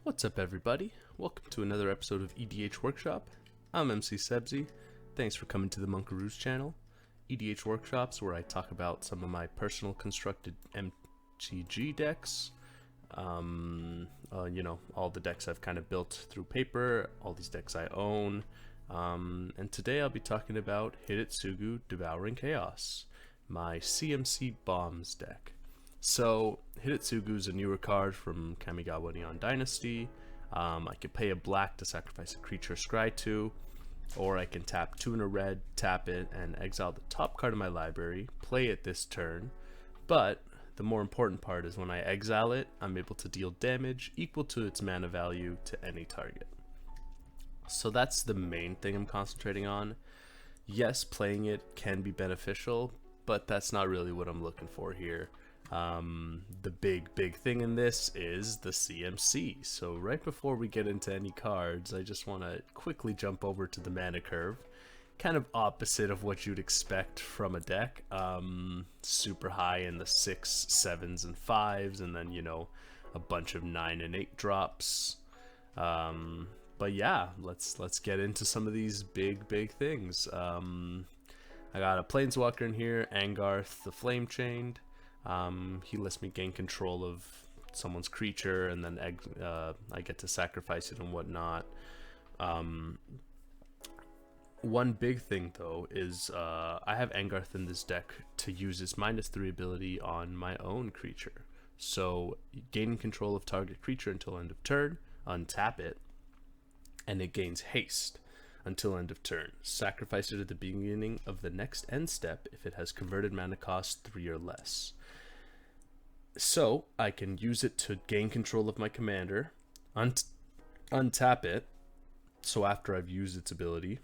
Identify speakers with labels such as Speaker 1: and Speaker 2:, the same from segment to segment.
Speaker 1: What's up, everybody? Welcome to another episode of EDH Workshop. I'm MC Sebzi. Thanks for coming to the Monkaroos channel. EDH Workshops, where I talk about some of my personal constructed MTG decks. All the decks I've kind of built through paper, all these decks I own. And today I'll be talking about Hidetsugu Devouring Chaos, my CMC Bombs deck. So, Hidetsugu is a newer card from Kamigawa Neon Dynasty. I can pay a black to sacrifice a creature scry to, or I can tap 2 and a red, tap it, and exile the top card of my library, play it this turn. But the more important part is when I exile it, I'm able to deal damage equal to its mana value to any target. So that's the main thing I'm concentrating on. Yes, playing it can be beneficial, but that's not really what I'm looking for here. The big thing in this is the CMC. So right before we get into any cards, I just want to quickly jump over to the mana curve. Kind of opposite of what you'd expect from a deck. Super high in the 6, 7s, and 5s, and then, a bunch of 9 and 8 drops. But yeah, let's get into some of these big things. I got a Planeswalker in here, Angarth the Flame Chained. He lets me gain control of someone's creature, and then I get to sacrifice it and whatnot. One big thing though is I have Angarth in this deck to use its -3 ability on my own creature. So gaining control of target creature until end of turn, untap it, and it gains haste until end of turn. Sacrifice it at the beginning of the next end step if it has converted mana cost 3 or less. So I can use it to gain control of my commander, untap it, so after I've used its ability,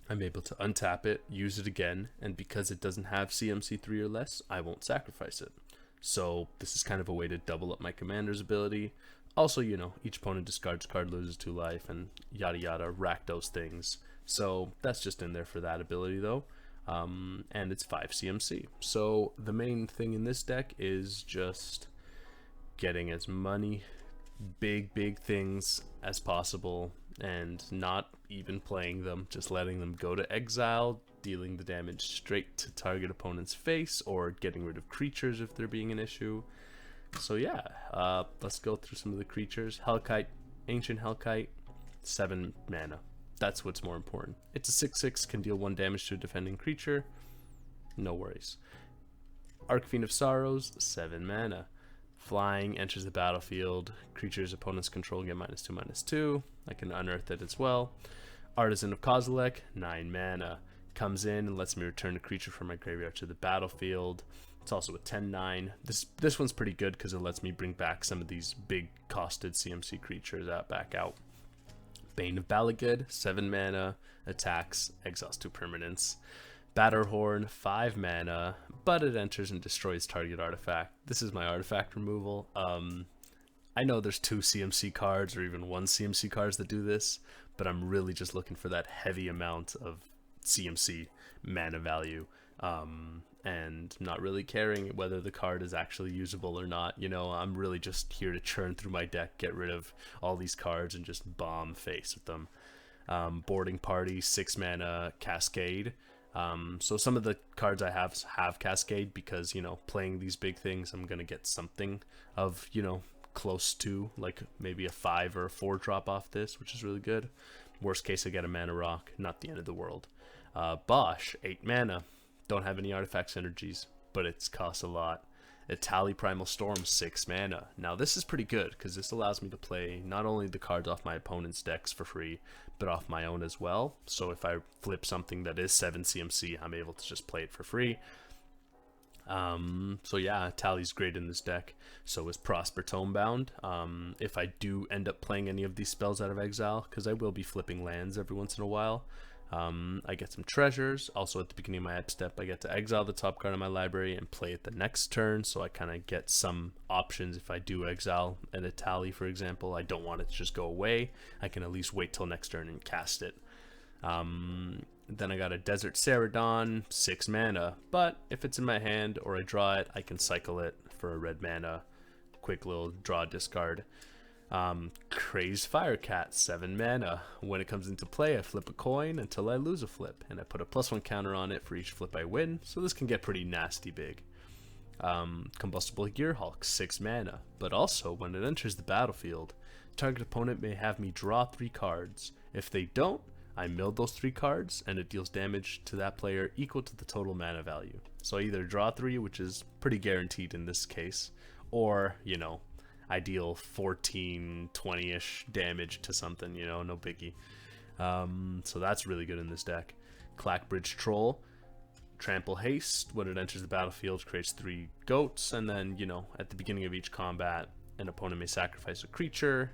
Speaker 1: I'm able to untap it, use it again, and because it doesn't have CMC 3 or less, I won't sacrifice it. So this is kind of a way to double up my commander's ability. Also, each opponent discards card, loses 2 life, and yada yada, rack those things. So that's just in there for that ability though. And it's 5 CMC. So the main thing in this deck is just getting as many big things as possible and not even playing them, just letting them go to exile, dealing the damage straight to target opponent's face, or getting rid of creatures if they're being an issue. So yeah, let's go through some of the creatures. Hellkite, Ancient Hellkite, 7 mana. That's what's more important. It's a 6/6, can deal 1 damage to a defending creature. No worries. Archfiend of Sorrows, 7 mana. Flying, enters the battlefield. Creatures opponents control get -2/-2. I can unearth it as well. Artisan of Kozilek, 9 mana. Comes in and lets me return a creature from my graveyard to the battlefield. It's also a 10/9. This one's pretty good because it lets me bring back some of these big costed CMC creatures back out. Bane of Balagud, 7 mana, attacks, exiles 2 permanents. Batterhorn, 5 mana, but it enters and destroys target artifact. This is my artifact removal. I know there's 2 CMC cards or even 1 CMC cards that do this, but I'm really just looking for that heavy amount of CMC mana value. And not really caring whether the card is actually usable or not. I'm really just here to churn through my deck, get rid of all these cards, and just bomb face with them. Boarding Party, 6 mana, Cascade. So some of the cards I have Cascade because, playing these big things, I'm going to get something of, close to, like maybe a 5 or a 4 drop off this, which is really good. Worst case, I get a mana rock, not the end of the world. Bosch, 8 mana. Don't have any artifact synergies, but it costs a lot. Etali Primal Storm, 6 mana. Now this is pretty good because this allows me to play not only the cards off my opponent's decks for free, but off my own as well. So if I flip something that is 7 CMC, I'm able to just play it for free. So yeah, Etali's great in this deck. So is Prosper Tomebound. If I do end up playing any of these spells out of exile, because I will be flipping lands every once in a while, I get some treasures. Also at the beginning of my ep step, I get to exile the top card of my library and play it the next turn, so I kind of get some options. If I do exile an Etali, for example, I don't want it to just go away. I can at least wait till next turn and cast it. Then I got a Desert Celadon, 6 mana, but if it's in my hand or I draw it, I can cycle it for a red mana. Quick little draw discard. Crazed Firecat, 7 mana. When it comes into play, I flip a coin until I lose a flip, and I put a +1 counter on it for each flip I win, so this can get pretty nasty big. Combustible Gearhulk, 6 mana, but also when it enters the battlefield, target opponent may have me draw 3 cards. If they don't, I mill those 3 cards, and it deals damage to that player equal to the total mana value. So I either draw 3, which is pretty guaranteed in this case, or, you know, I deal 14, 20-ish damage to something, you know, no biggie. So that's really good in this deck. Clackbridge Troll, Trample Haste. When it enters the battlefield, creates 3 goats, and then, you know, at the beginning of each combat, an opponent may sacrifice a creature.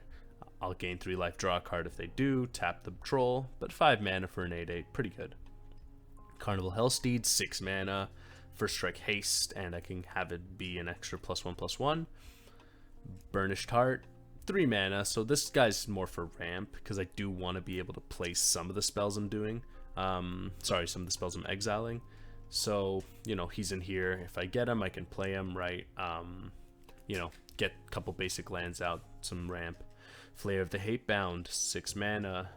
Speaker 1: I'll gain 3 life, draw a card if they do, tap the troll, but 5 mana for an 8/8, pretty good. Carnival Hellsteed, 6 mana, first strike haste, and I can have it be an extra +1/+1. Burnished Heart, 3 mana, so this guy's more for ramp, because I do want to be able to play some of the spells I'm doing. Some of the spells I'm exiling. So, you know, he's in here. If I get him, I can play him, right? You know, get a couple basic lands out, some ramp. Flayer of the Hatebound, 6 mana.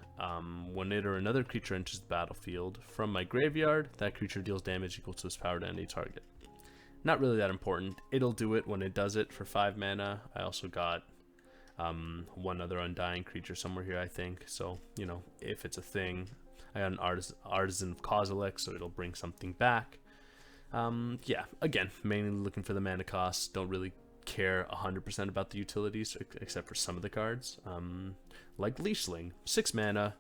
Speaker 1: When it or another creature enters the battlefield from my graveyard, that creature deals damage equal to its power to any target. Not really that important. It'll do it when it does it for 5 mana. I also got one other Undying creature somewhere here, I think. So, you know, if it's a thing. I got an Artisan of Kozilek, so it'll bring something back. Yeah, again, mainly looking for the mana cost. Don't really care 100% about the utilities, except for some of the cards. Like Leashling, 6 mana,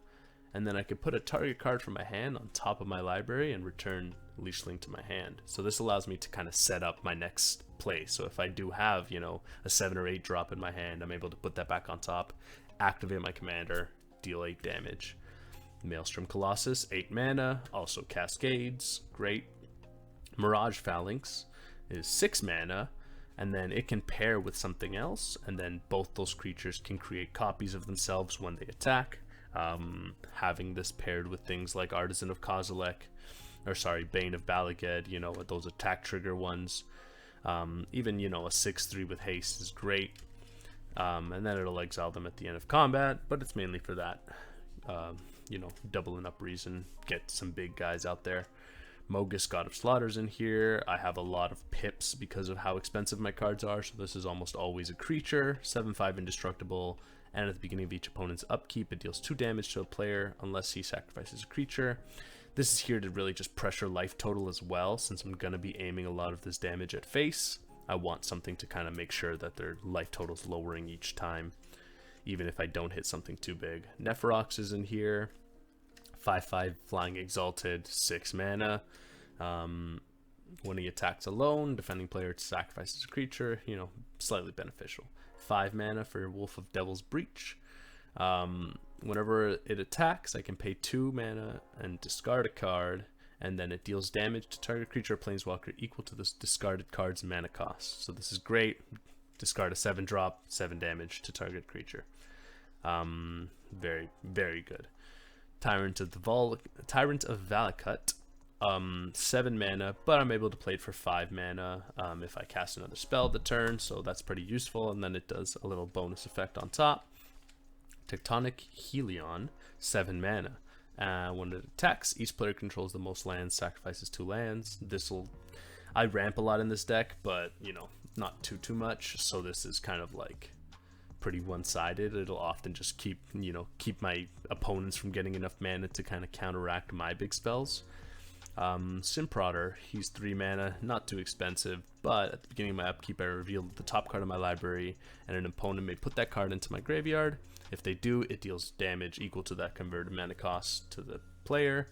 Speaker 1: and then I could put a target card from my hand on top of my library and return Leashling to my hand. So this allows me to kind of set up my next play. So if I do have, you know, a 7 or 8 drop in my hand, I'm able to put that back on top, activate my commander, deal 8 damage. Maelstrom Colossus, 8 mana, also Cascades, great. Mirage Phalanx is 6 mana, and then it can pair with something else, and then both those creatures can create copies of themselves when they attack. Having this paired with things like Artisan of Kozilek, or sorry, Bane of Balaged, you know, those attack trigger ones. Even, you know, a 6/3 with haste is great. And then it'll exile them at the end of combat, but it's mainly for that, you know, doubling up reason, get some big guys out there. Mogus, God of Slaughter's in here. I have a lot of pips because of how expensive my cards are, so this is almost always a creature. 7/5 indestructible, and at the beginning of each opponent's upkeep, it deals 2 damage to a player unless he sacrifices a creature. This is here to really just pressure life total as well, since I'm going to be aiming a lot of this damage at face. I want something to kind of make sure that their life total's lowering each time, even if I don't hit something too big. Nephrox is in here. 5/5 Flying Exalted, 6 mana. When he attacks alone, defending player sacrifices a creature, you know, slightly beneficial. 5 mana for Wolf of Devil's Breach. Whenever it attacks, I can pay 2 mana and discard a card, and then it deals damage to target creature or planeswalker equal to this discarded card's mana cost. So this is great. Discard a 7-drop, 7 damage to target creature. Very, very good. Tyrant of Valakut, 7 mana, but I'm able to play it for 5 mana if I cast another spell the turn, so that's pretty useful, and then it does a little bonus effect on top. Tectonic Helion, 7 mana. When it attacks, each player controls the most lands, sacrifices 2 lands. I ramp a lot in this deck, but, you know, not too much, so this is kind of like pretty one-sided. It'll often just keep my opponents from getting enough mana to kind of counteract my big spells. Simprotter, he's 3 mana, not too expensive, but at the beginning of my upkeep I reveal the top card of my library, and an opponent may put that card into my graveyard. If they do, it deals damage equal to that converted mana cost to the player,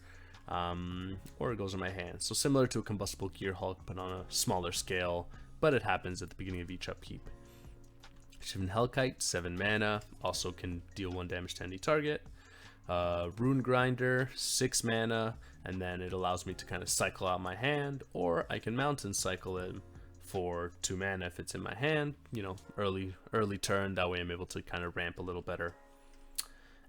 Speaker 1: or it goes in my hand. So similar to a Combustible Gearhulk, but on a smaller scale, but it happens at the beginning of each upkeep. Shivan Hellkite, 7 mana, also can deal 1 damage to any target. Rune Grinder, 6 mana, and then it allows me to kind of cycle out my hand, or I can Mountain Cycle him for 2 mana if it's in my hand, you know, early turn, that way I'm able to kind of ramp a little better.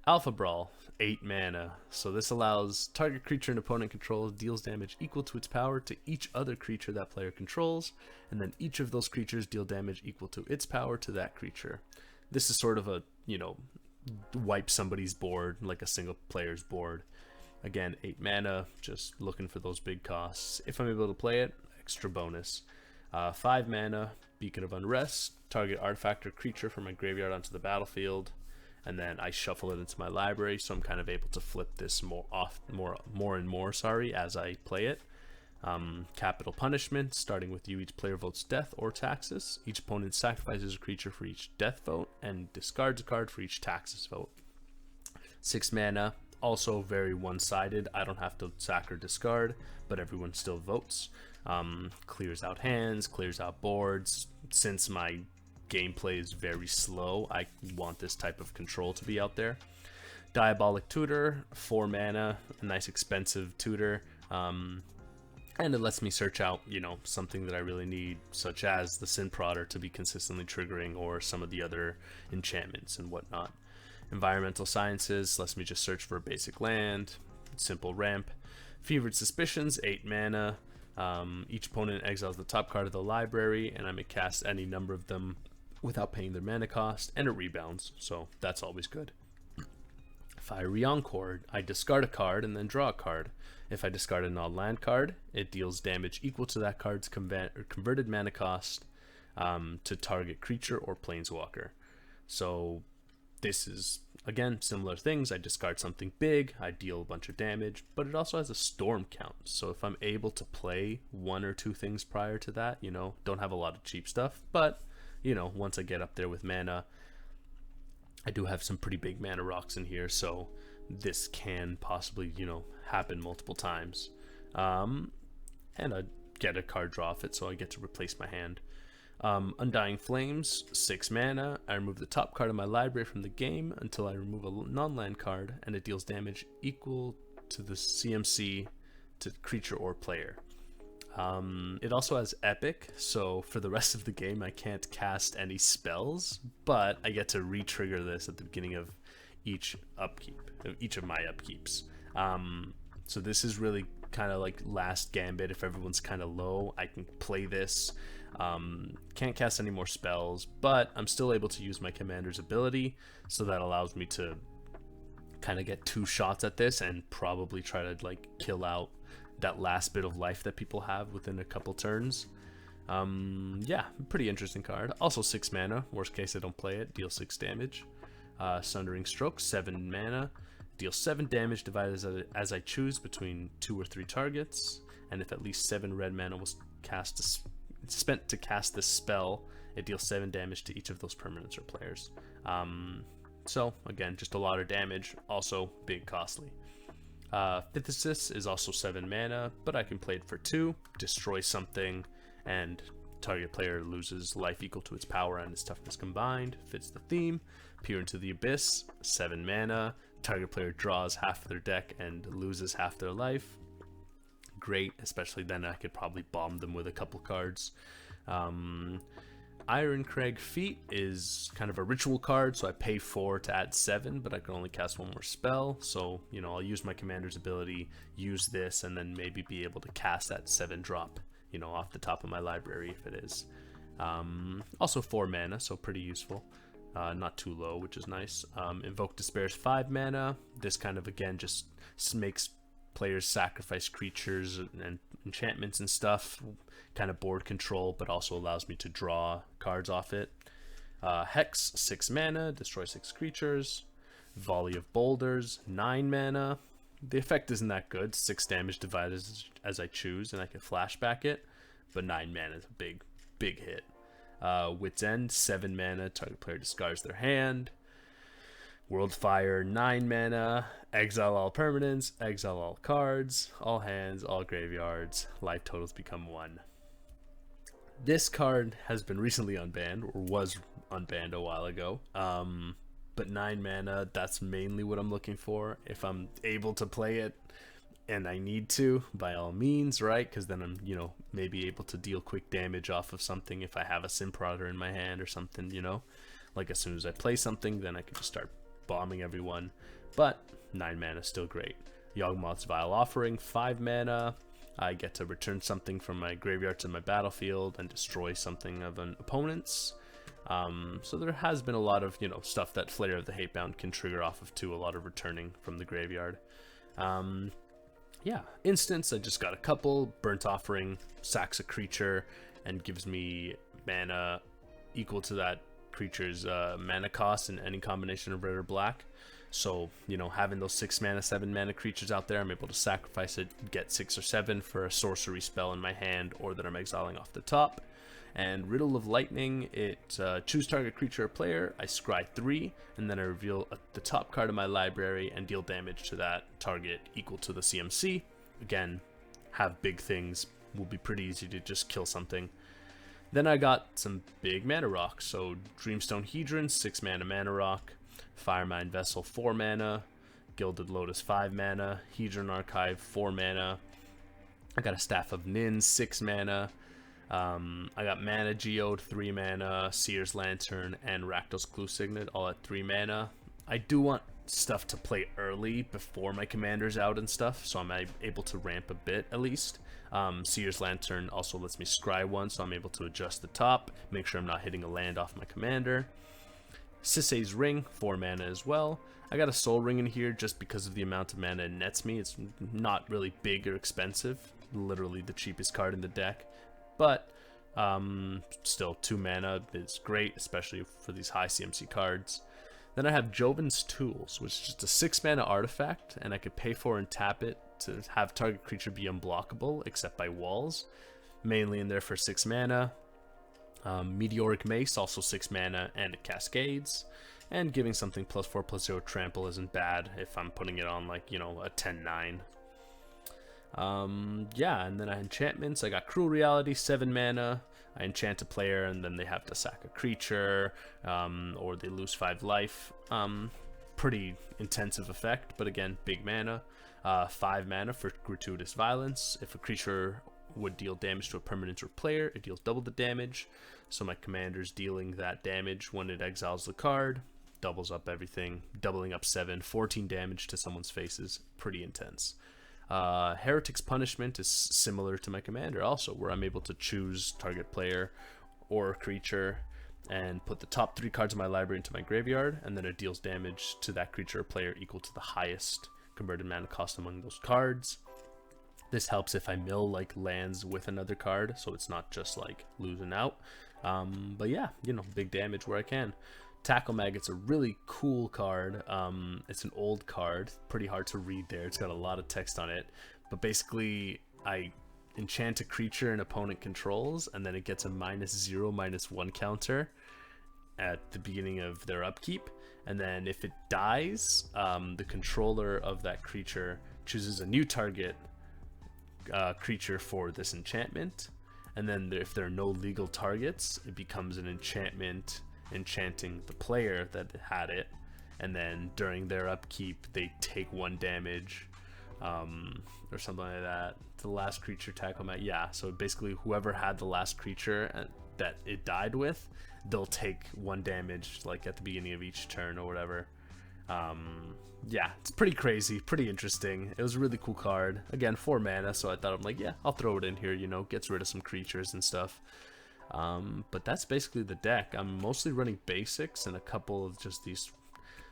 Speaker 1: Alpha Brawl, 8 mana, so this allows target creature an opponent controls deals damage equal to its power to each other creature that player controls, and then each of those creatures deal damage equal to its power to that creature. This is sort of a, you know, wipe somebody's board, like a single player's board. Again, 8 mana, just looking for those big costs. If I'm able to play it, extra bonus. 5 mana, Beacon of Unrest, target artifact or creature from my graveyard onto the battlefield, and then I shuffle it into my library, so I'm kind of able to flip this more and more, as I play it. Capital Punishment, starting with you, each player votes death or taxes. Each opponent sacrifices a creature for each death vote and discards a card for each taxes vote. 6 mana, also very one-sided. I don't have to sack or discard, but everyone still votes. Clears out hands, clears out boards. Since my gameplay is very slow, I want this type of control to be out there. Diabolic Tutor, 4 mana, a nice expensive tutor. And it lets me search out, you know, something that I really need, such as the Sin Prodder to be consistently triggering, or some of the other enchantments and whatnot. Environmental Sciences lets me just search for a basic land. Simple ramp. Fevered Suspicions, 8 mana. Each opponent exiles the top card of the library, and I may cast any number of them without paying their mana cost, and it rebounds, so that's always good. Fiery Encore, I discard a card and then draw a card. If I discard a non-land card, it deals damage equal to that card's converted mana cost to target creature or planeswalker. So this is, again, similar things. I discard something big, I deal a bunch of damage, but it also has a storm count. So if I'm able to play 1 or 2 things prior to that, you know, don't have a lot of cheap stuff, but, you know, once I get up there with mana, I do have some pretty big mana rocks in here, so this can possibly, you know, happen multiple times. And I get a card draw off it, so I get to replace my hand. Undying Flames, 6 mana. I remove the top card of my library from the game until I remove a non-land card, and it deals damage equal to the CMC to creature or player. It also has Epic, so for the rest of the game I can't cast any spells, but I get to re-trigger this at the beginning of each of my upkeeps. So this is really kind of like last gambit. If everyone's kind of low, I can play this. Can't cast any more spells, but I'm still able to use my commander's ability, so that allows me to kind of get 2 shots at this and probably try to like kill out that last bit of life that people have within a couple turns. Yeah, pretty interesting card. Also 6 mana, worst case I don't play it, deal 6 damage. Sundering Stroke, 7 mana, deal 7 damage divided as I choose between 2 or 3 targets, and if at least 7 red mana was spent to cast this spell, it deals 7 damage to each of those permanents or players. So again, just a lot of damage, also big costly. Phythis is also 7 mana, but I can play it for 2, destroy something, and target player loses life equal to its power and its toughness combined. Fits the theme. Peer into the Abyss, 7 mana, target player draws half their deck and loses half their life. Great, especially then I could probably bomb them with a couple cards. Ironcrag Feat is kind of a ritual card, so I pay 4 to add 7, but I can only cast 1 more spell, so, you know, I'll use my commander's ability, use this, and then maybe be able to cast that 7 drop, you know, off the top of my library if it is. Also 4 mana, so pretty useful. Not too low, which is nice. Invoke Despair's 5 mana. This kind of, again, just makes players sacrifice creatures and enchantments and stuff, kind of board control, but also allows me to draw cards off it. Hex, 6 mana, destroy 6 creatures. Volley of Boulders, 9 mana. The effect isn't that good, 6 damage divided as I choose, and I can flashback it, but 9 mana is a big hit. Wit's End, 7 mana, target player discards their hand. Worldfire, 9 mana, exile all permanents, exile all cards, all hands, all graveyards, life totals become 1. This card has been recently unbanned, or was unbanned a while ago, but 9 mana, that's mainly what I'm looking for. If I'm able to play it, and I need to, by all means, right? Because then I'm, you know, maybe able to deal quick damage off of something if I have a Sin Prodder in my hand or something, you know? Like as soon as I play something, then I can just start bombing everyone. But 9 mana is still great. Yawgmoth's Vile Offering, 5 mana. I get to return something from my graveyard to my battlefield and destroy something of an opponent's. So there has been a lot of, you know, stuff that Flair of the Hatebound can trigger off of too, a lot of returning from the graveyard. Yeah, instance, I just got a couple. Burnt Offering sacks a creature and gives me mana equal to that creature's mana cost in any combination of red or black. So, you know, having those 6 mana, 7 mana creatures out there, I'm able to sacrifice it, get 6 or 7 for a sorcery spell in my hand or that I'm exiling off the top. And Riddle of Lightning, it choose target creature or player, I scry 3, and then I reveal the top card of my library and deal damage to that target equal to the CMC. Again, have big things, will be pretty easy to just kill something. Then I got some big mana rocks, so Dreamstone Hedron, 6 mana mana rock, Firemine Vessel, 4 mana, Gilded Lotus, 5 mana, Hedron Archive, 4 mana, I got a Staff of Nin, 6 mana, I got Mana Geode, 3 mana, Seer's Lantern, and Rakdos Clue Signet, all at 3 mana. I do want stuff to play early before my commander's out and stuff, so I'm able to ramp a bit at least. Seer's Lantern also lets me scry 1, so I'm able to adjust the top, make sure I'm not hitting a land off my commander. Sisei's Ring, 4 mana as well. I got a Soul Ring in here just because of the amount of mana it nets me. It's not really big or expensive, literally the cheapest card in the deck. But still, 2 mana is great, especially for these high CMC cards. Then I have Joven's Tools, which is just a 6 mana artifact, and I could pay for and tap it to have target creature be unblockable, except by walls. Mainly in there for 6 mana. Meteoric Mace, also 6 mana, and it cascades. And giving something +4/+0 trample isn't bad if I'm putting it on, like, you know, a 10-9. Yeah, and then I enchantments. I got Cruel Reality, 7 mana. I enchant a player and then they have to sack a creature, or they lose 5 life. Pretty intensive effect, but again, big mana. 5 mana for Gratuitous Violence. If a creature would deal damage to a permanent or player, it deals double the damage. So my commander's dealing that damage when it exiles the card. Doubles up everything, doubling up 7, 14 damage to someone's faces. Pretty intense. Heretics Punishment is similar to my commander also, where I'm able to choose target player or creature and put the top 3 cards of my library into my graveyard, and then it deals damage to that creature or player equal to the highest converted mana cost among those cards. This helps if I mill like lands with another card, so it's not just like losing out. But yeah, you know, big damage where I can. Tackle Maggot's a really cool card. It's an old card, pretty hard to read there. It's got a lot of text on it. But basically, I enchant a creature an opponent controls, and then it gets a -0/-1 counter at the beginning of their upkeep. And then if it dies, the controller of that creature chooses a new target creature for this enchantment. And then if there are no legal targets, it becomes an enchantment enchanting the player that had it, and then during their upkeep they take 1 damage, or something like that. The last creature tackle mat, yeah, so basically whoever had the last creature that it died with, they'll take 1 damage like at the beginning of each turn or whatever. Yeah, it's pretty crazy, pretty interesting. It was a really cool card. Again, 4 mana, so I thought, I'm like, yeah, I'll throw it in here, you know, gets rid of some creatures and stuff. But that's basically the deck. I'm mostly running basics and a couple of just these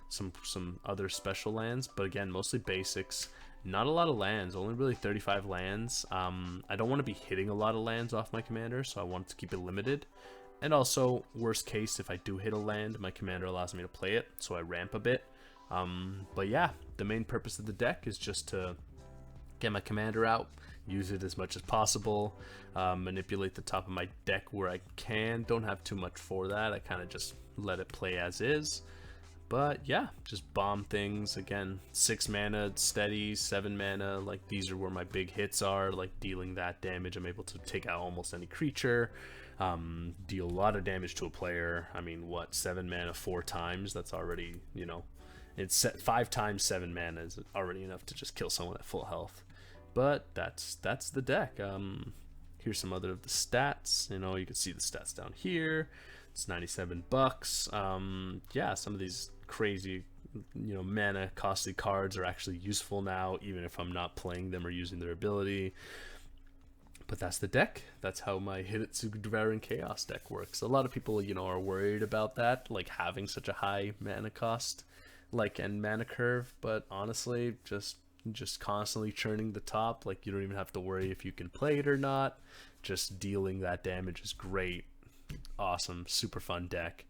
Speaker 1: some other special lands, but again, mostly basics. Not a lot of lands, only really 35 lands. I don't want to be hitting a lot of lands off my commander, so I want to keep it limited. And also, worst case, if I do hit a land, my commander allows me to play it, so I ramp a bit. But yeah, the main purpose of the deck is just to get my commander out, use it as much as possible, manipulate the top of my deck where I can. Don't have too much for that, I kind of just let it play as is. But yeah, just bomb things. Again, 6 mana steady, 7 mana, like these are where my big hits are, like dealing that damage. I'm able to take out almost any creature, deal a lot of damage to a player. I mean, what, 7 mana 4 times, that's already, you know, it's 5 times 7 mana is already enough to just kill someone at full health. But that's the deck. Here's some other of the stats. You know, you can see the stats down here. It's $97. Yeah, some of these crazy, you know, mana costly cards are actually useful now, even if I'm not playing them or using their ability. But that's the deck. That's how my Hidetsugu Devouring Chaos deck works. A lot of people, are worried about that, like having such a high mana cost, and mana curve. But honestly, just constantly churning the top. Like, you don't even have to worry if you can play it or not. Just dealing that damage is great. Awesome, super fun deck.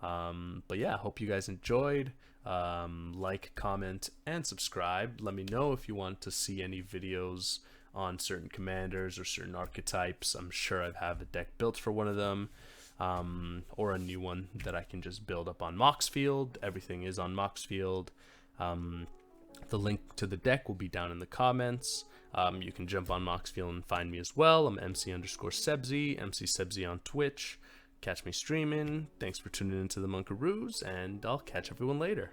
Speaker 1: But yeah, hope you guys enjoyed. Like, comment, and subscribe. Let me know if you want to see any videos on certain commanders or certain archetypes. I'm sure I have a deck built for one of them, or a new one that I can just build up on Moxfield. Everything is on Moxfield. The link to the deck will be down in the comments. You can jump on Moxfield and find me as well. I'm MC_Sebzi, MC Sebzi on Twitch. Catch me streaming. Thanks for tuning into the Monkaroos, and I'll catch everyone later.